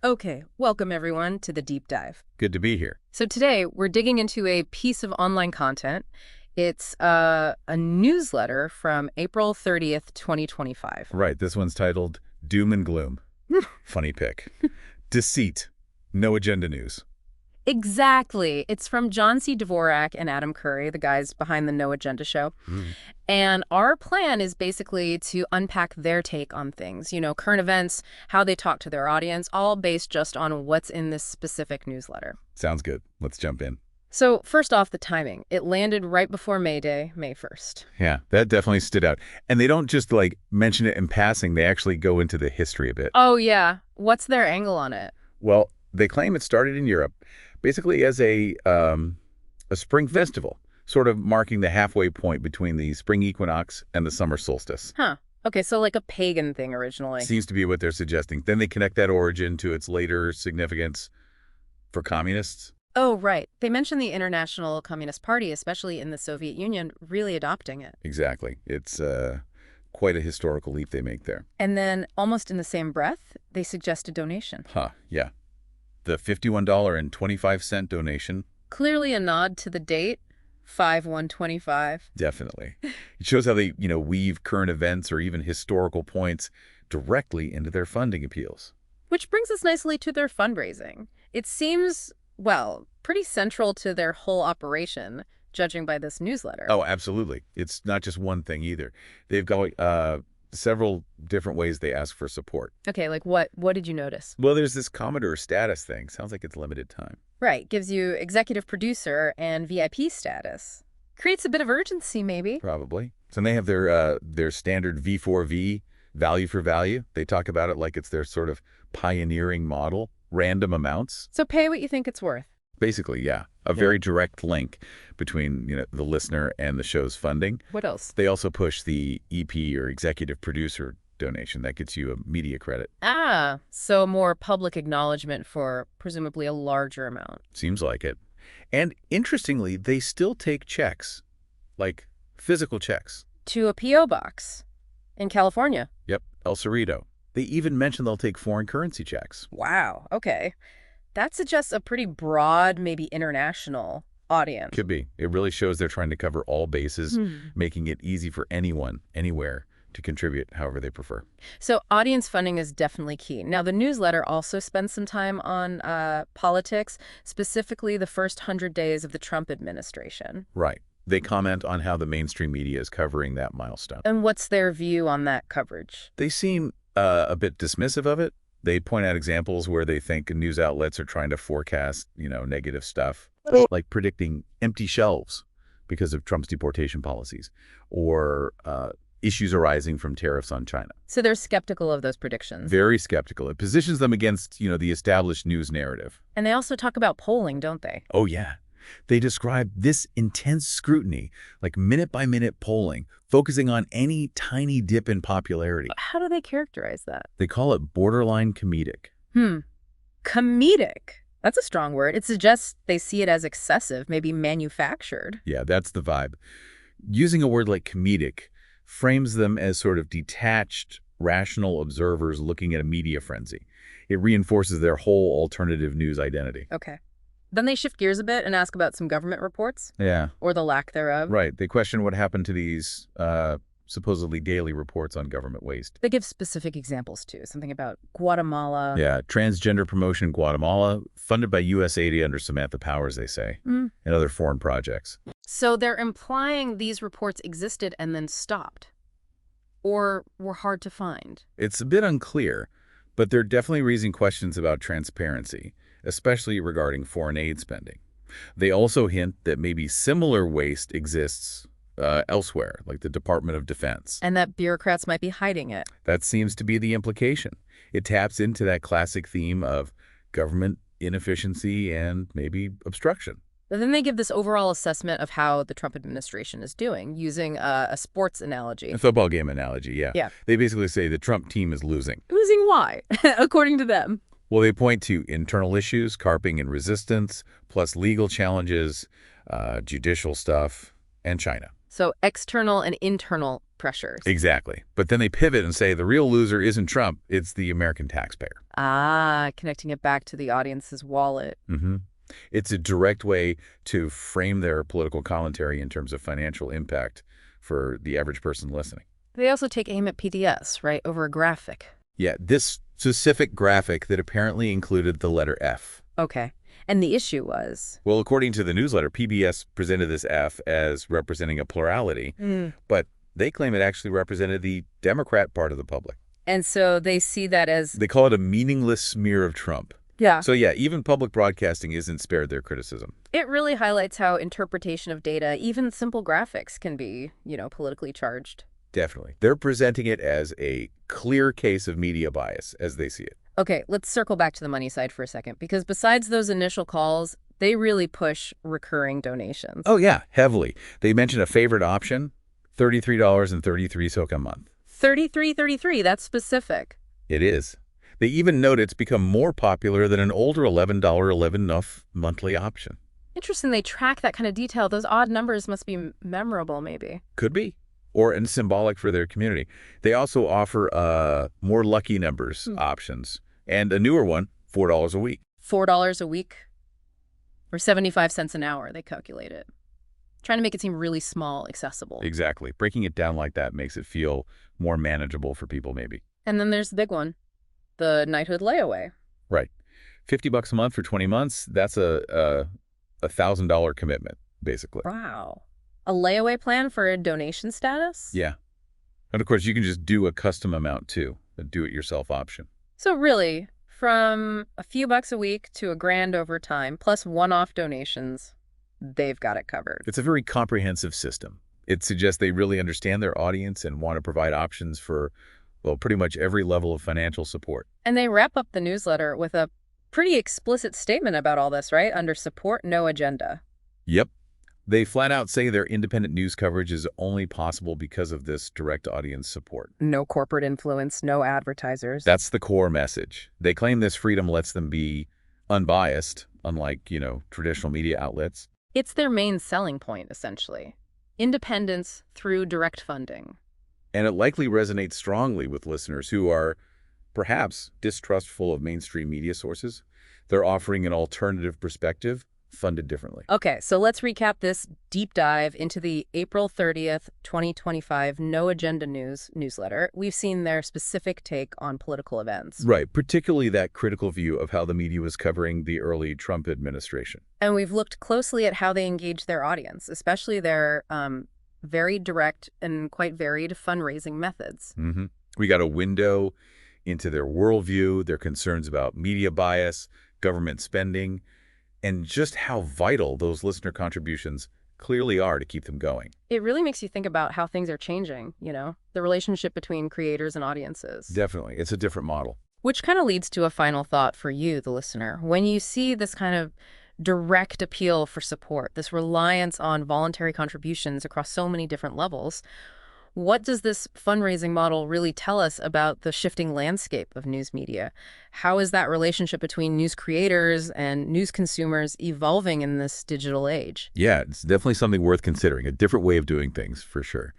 Okay, welcome everyone to the deep dive. Good to be here. So today we're digging into a piece of online content. It's a newsletter from April 30th, 2025. Right, this one's titled Doom and Gloom. Funny pick. Deceit. No agenda news. Exactly. It's from John C. Dvorak and Adam Curry, the guys behind the No Agenda show. Mm. And our plan is basically to unpack their take on things, current events, how they talk to their audience, all based just on what's in this specific newsletter. Sounds good. Let's jump in. So first off, the timing. It landed right before May Day, May 1st. Yeah, that definitely stood out. And they don't just, mention it in passing. They actually go into the history a bit. Oh, yeah. What's their angle on it? Well, they claim it started in Europe, basically as a spring festival, sort of marking the halfway point between the spring equinox and the summer solstice. Huh. Okay, so like a pagan thing originally. Seems to be what they're suggesting. Then they connect that origin to its later significance for communists. Oh, right. They mentioned the International Communist Party, especially in the Soviet Union, really adopting it. Exactly. It's quite a historical leap they make there. And then, almost in the same breath, they suggest a donation. Huh, yeah. The $51.25 donation. Clearly a nod to the date, 5/1/25. Definitely. It shows how they, weave current events or even historical points directly into their funding appeals. Which brings us nicely to their fundraising. It seems, well, pretty central to their whole operation, judging by this newsletter. Oh, absolutely. It's not just one thing either. They've got several different ways they ask for support. Okay, like what? What did you notice? Well, there's this Commodore status thing. Sounds like it's limited time. Right, gives you executive producer and VIP status. Creates a bit of urgency, maybe. Probably. So they have their standard V4V, value for value. They talk about it like it's their sort of pioneering model, random amounts. So pay what you think it's worth. Basically, yeah. A very direct link between, the listener and the show's funding. What else? They also push the EP or executive producer donation. That gets you a media credit. Ah, so more public acknowledgement for presumably a larger amount. Seems like it. And interestingly, they still take checks, like physical checks. To a P.O. box in California. Yep, El Cerrito. They even mention they'll take foreign currency checks. Wow, okay. That suggests a pretty broad, maybe international audience. Could be. It really shows they're trying to cover all bases, making it easy for anyone, anywhere, to contribute however they prefer. So audience funding is definitely key. Now, the newsletter also spends some time on politics, specifically the first 100 days of the Trump administration. Right. They comment on how the mainstream media is covering that milestone. And what's their view on that coverage? They seem a bit dismissive of it. They point out examples where they think news outlets are trying to forecast, negative stuff, like predicting empty shelves because of Trump's deportation policies, or issues arising from tariffs on China. So they're skeptical of those predictions. Very skeptical. It positions them against, the established news narrative. And they also talk about polling, don't they? Oh, yeah. They describe this intense scrutiny, like minute-by-minute polling, focusing on any tiny dip in popularity. How do they characterize that? They call it borderline comedic. Comedic. That's a strong word. It suggests they see it as excessive, maybe manufactured. Yeah, that's the vibe. Using a word like comedic frames them as sort of detached, rational observers looking at a media frenzy. It reinforces their whole alternative news identity. Okay. Then they shift gears a bit and ask about some government reports. Yeah. Or the lack thereof. Right. They question what happened to these supposedly daily reports on government waste. They give specific examples, too. Something about Guatemala. Yeah. Transgender promotion in Guatemala, funded by USAID under Samantha Powers, they say, and other foreign projects. So they're implying these reports existed and then stopped. Or were hard to find. It's a bit unclear, but they're definitely raising questions about transparency, especially regarding foreign aid spending. They also hint that maybe similar waste exists elsewhere, like the Department of Defense. And that bureaucrats might be hiding it. That seems to be the implication. It taps into that classic theme of government inefficiency and maybe obstruction. But then they give this overall assessment of how the Trump administration is doing, using a sports analogy. A football game analogy, yeah. Yeah. They basically say the Trump team is losing. Losing why, according to them? Well, they point to internal issues, carping and resistance, plus legal challenges, judicial stuff, and China. So external and internal pressures. Exactly. But then they pivot and say the real loser isn't Trump, it's the American taxpayer. Ah, connecting it back to the audience's wallet. Mm-hmm. It's a direct way to frame their political commentary in terms of financial impact for the average person listening. They also take aim at PDS, right, over a graphic. Yeah, this specific graphic that apparently included the letter F. Okay. And the issue was? Well, according to the newsletter, PBS presented this F as representing a plurality, but they claim it actually represented the Democrat part of the public. And so they see that as... They call it a meaningless smear of Trump. Yeah. So yeah, even public broadcasting isn't spared their criticism. It really highlights how interpretation of data, even simple graphics, can be, politically charged. Definitely. They're presenting it as a clear case of media bias, as they see it. Okay, let's circle back to the money side for a second, because besides those initial calls, they really push recurring donations. Oh, yeah, heavily. They mention a favorite option, $33.33 a month. $33.33, that's specific. It is. They even note it's become more popular than an older $11.11 monthly option. Interesting they track that kind of detail. Those odd numbers must be memorable, maybe. Could be. And symbolic for their community. They also offer more lucky numbers options. And a newer one, $4 a week. $4 a week? Or 75 cents an hour, they calculate it. Trying to make it seem really small, accessible. Exactly. Breaking it down like that makes it feel more manageable for people, maybe. And then there's the big one, the knighthood layaway. Right. $50 a month for 20 months, that's a $1,000 commitment, basically. Wow. A layaway plan for a donation status? Yeah. And of course, you can just do a custom amount too, a do-it-yourself option. So really, from a few bucks a week to $1,000 over time, plus one-off donations, they've got it covered. It's a very comprehensive system. It suggests they really understand their audience and want to provide options for, well, pretty much every level of financial support. And they wrap up the newsletter with a pretty explicit statement about all this, right? Under support, no agenda. Yep. They flat out say their independent news coverage is only possible because of this direct audience support. No corporate influence, no advertisers. That's the core message. They claim this freedom lets them be unbiased, unlike, traditional media outlets. It's their main selling point, essentially. Independence through direct funding. And it likely resonates strongly with listeners who are perhaps distrustful of mainstream media sources. They're offering an alternative perspective, funded differently. Okay, so let's recap this deep dive into the April 30th, 2025 No Agenda News newsletter. We've seen their specific take on political events. Right, particularly that critical view of how the media was covering the early Trump administration. And we've looked closely at how they engage their audience, especially their very direct and quite varied fundraising methods. Mm-hmm. We got a window into their worldview, their concerns about media bias, government spending, and just how vital those listener contributions clearly are to keep them going. It really makes you think about how things are changing, the relationship between creators and audiences. Definitely. It's a different model. Which kind of leads to a final thought for you, the listener. When you see this kind of direct appeal for support, this reliance on voluntary contributions across so many different levels, what does this fundraising model really tell us about the shifting landscape of news media? How is that relationship between news creators and news consumers evolving in this digital age? Yeah, it's definitely something worth considering, a different way of doing things, for sure.